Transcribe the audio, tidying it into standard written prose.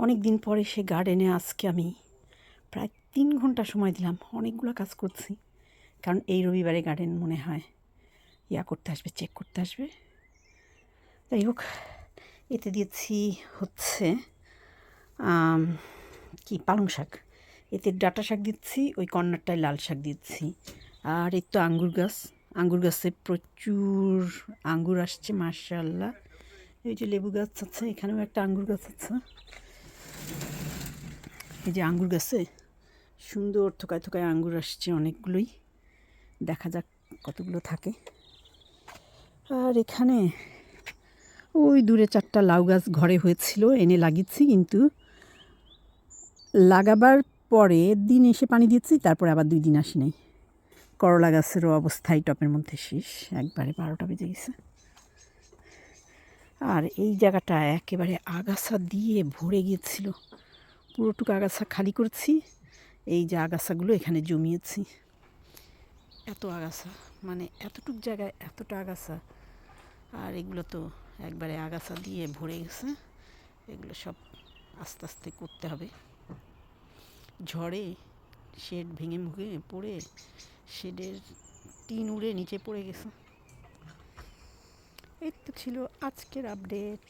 অনেক দিন পরে সে গার্ডেনে আজকে আমি প্রায় 3 ঘন্টা সময় দিলাম। অনেকগুলো কাজ করছি, কারণ এই রবিবারে গার্ডেন মনে হয় করতে আসবে, চেক করতে আসবে। যাই হোক, এতে দিয়েছি হচ্ছে কি পালং শাক, এতে ডাঁটা শাক দিচ্ছি, ওই কর্নারটায় লাল শাক দিচ্ছি। আর এই তো আঙ্গুর গাছে প্রচুর আঙ্গুর আসছে মাশাআল্লাহ। এই যে লেবু গাছ আছে, এখানেও একটা আঙ্গুর গাছ আছে। এই যে আঙ্গুর গাছে সুন্দর থোকায় থোকায় আঙ্গুর আসছে অনেকগুলোই, দেখা যাক কতগুলো থাকে। আর এখানে ওই দূরে 4টা লাউ গাছ ঘরে হয়েছিল, এনে লাগিয়েছি, কিন্তু লাগাবার পরে দিন এসে পানি দিচ্ছি, তারপরে আবার 2 দিন আসি নাই। করলা গাছেরও অবস্থাই টপের মধ্যে শেষ, একবারে 12টা বেজে গেছে। আর এই জায়গাটা একেবারে আগাছা দিয়ে ভরে গিয়েছিল, পুরোটুকু আগাছা খালি করছি। এই যে আগাছাগুলো এখানে জমিয়েছি, এত আগাছা, মানে এতটুক জায়গায় এতটা আগাছা। আর এগুলো তো একবারে আগাছা দিয়ে ভরে গেছে, এগুলো সব আস্তে আস্তে করতে হবে। ঝড়ে শেড ভেঙে পড়ে শেডের টিন উড়ে নিচে পড়ে গেছে। এই তো ছিল আজকের আপডেট।